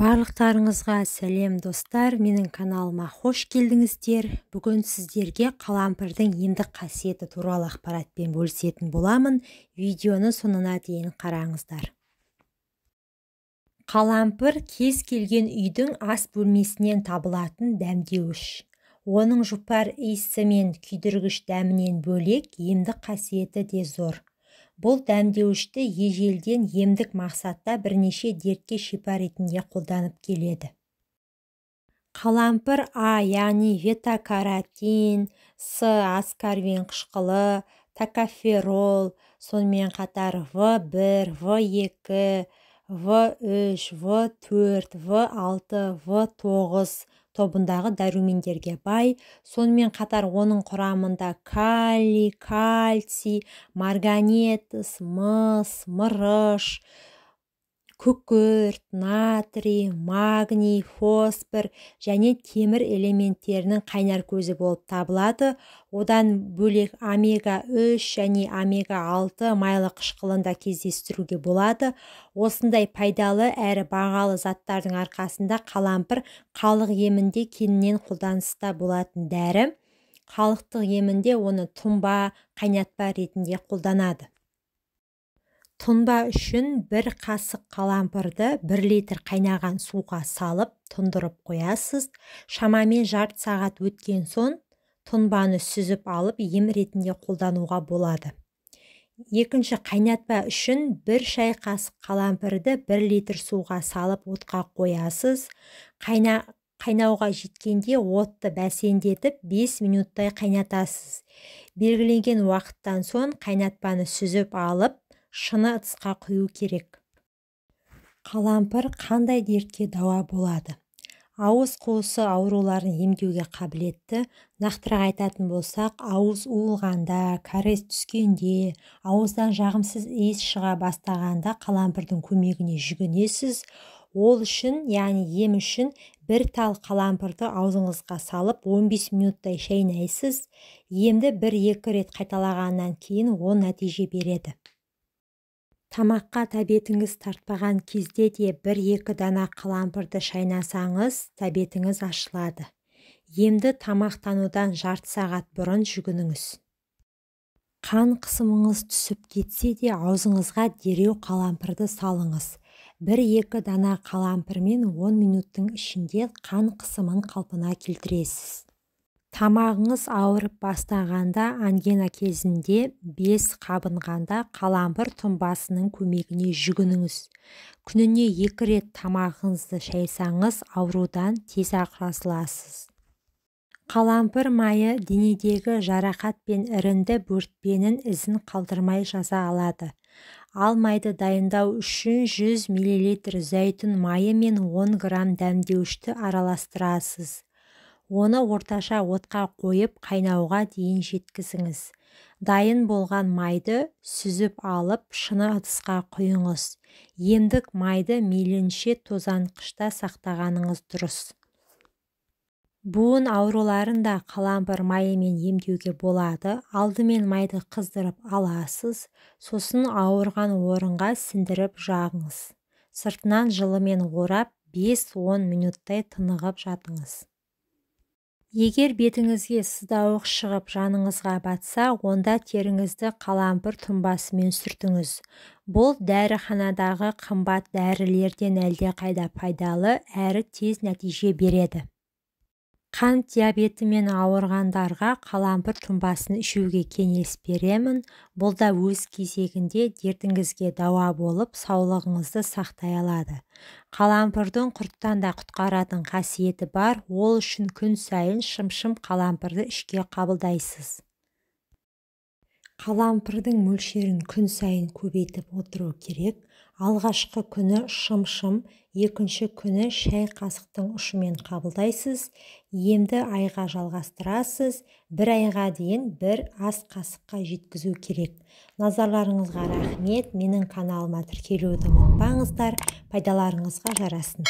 Барлықтарыңызға сәлем достар, менің каналыма қош келдіңіздер. Бүгін сіздерге қалампырдың емдік қасиеті туралы ақпаратпен бөлісетін боламын. Видеоны соңына дейін қараңыздар. Қалампыр кез келген үйдің ас бөлмесінен табылатын дәмдеуіш. Оның жұпар иісі мен күйдіргіш дәмінен бөлек емдік қасиеті де зор. Бұл дәмдеуішті ежелден емдік мақсатта бірнеше дертке шипа ретінде қолданып келеді. Қалампыр А, яғни бета-каротин, С, аскорбин қышқылы, токоферол, сонымен қатар В1, В2, В3, В4, В6, В9 тобындағы дәрумендерге бай, сонымен қатар оның құрамында калий, кальций, марганец, мыс, мырыш, күкірт, натрий, магний, фосфор және темір элементтерінің қайнар көзі болып табылады. Одан бөлек омега-3 және омега-6 майлы қышқылында кездестіруге болады. Осындай пайдалы әрі бағалы заттардың арқасында қалампыр халық емінде кеңінен қолданыста болатын дәрі. Халықтық емінде оны тұнба, қайнатпа ретінде қолданады. Тұнба үшін 1 қасық қалампырды 1 литр қайнаған суға салып, тұндырып қоясыз. Шамамен жарты сағат өткен соң, тұнбаны сүзіп алып, ем ретінде қолдануға болады. Екінші қайнатпа үшін 1 шай қасық қалампырды 1 литр суға салып, отқа қоясыз. Қайнауға жеткенде отты бәсеңдетіп 5 минуттай қайнатасыз. Белгіленген уақыттан соң қайнатпаны сүзіп алып, шыны ыдысқа құю керек. Қалампыр қандай дертке дауа болады? Ауыз қуысы ауруларын емдеуге қабілетті. Нақтырақ айтатын болсақ, ауыз уылғанда, кәрес түскенде, ауыздан жағымсыз иіс шыға бастағанда қалампырдың көмегіне жүгінесіз. Ол үшін, яғни ем үшін 1 тал қалампырды аузыңызға салып 15 минуттай шайнайсыз. Емді 1-2 рет қайталағаннан кейін ол нәтиже береді. Тамаққа тәбетіңіз тартпаған кезде де 1-2 дана қалампырды шайнасаңыз, тәбетіңіз ашылады. Емді тамақтанудан жарты сағат бұрын жүгініңіз. Қан қысымыңыз түсіп кетсе де аузыңызға дереу қалампырды салыңыз. 1-2 дана қалампырмен 10 минуттың ішінде қан қысымын қалпына келтіресіз. Тамағыңыз ауырып бастағанда, ангина кезінде, без қабынғанда қалампыр тұнбасының көмегіне жүгініңіз. Күніне 2 рет тамағыңызды шайсаңыз, аурудан тез арыласыз. Қалампыр майы денедегі жарақат пен іріңді бөртпенің ізін қалдырмай жаза алады. Ал майды дайындау үшін 100 мл зәйтүн майы мен 10 грамм дәмдеуішті араластырасыз. Оны орташа отқа қойып қайнауға дейін жеткізіңіз. Дайын болған майды сүзіп алып, шыны ыдысқа құйыңыз. Емдік майды мейлінше тозаңғышта сақтағаныңыз дұрыс. Буын ауруларын да қалампыр майымен емдеуге болады. Алдымен майды қыздырып аласыз, сосын ауырған орынға сіңдіріп жағыңыз. Сыртынан жылымен орап 5-10 минуттай тынығып жатыңыз. Егер бетіңізге сыздауық шығып жаныңызға батса, онда теріңізді қалампыр тұнбасымен сүртіңіз. Бұл дәріханадағы қымбат дәрілерден әлдеқайда пайдалы әрі тез нәтиже береді. Қант диабетімен ауырғандарға қалампыр тұнбасын ішуге кеңес беремін. Бұл да өз кезегінде дертіңізге дауа болып, саулығыңызды сақтай алады. Қалампырдың құрттан да құтқаратын қасиеті бар. Ол үшін күн сайын шым-шым қалампырды ішке қабылдайсыз. Қалампырдың мөлшерін күн сайын көбейтіп отыру керек. Алғашқы күні шым-шым, екінші күні шай қасықтың ұшымен қабылдайсыз. Емді айға жалғастырасыз. 1 айға дейін 1 ас қасыққа жеткізу керек. Назарларыңызға рахмет. Менің каналыма тіркелуді ұмытпаңыздар. Пайдаларыңызға жарасын.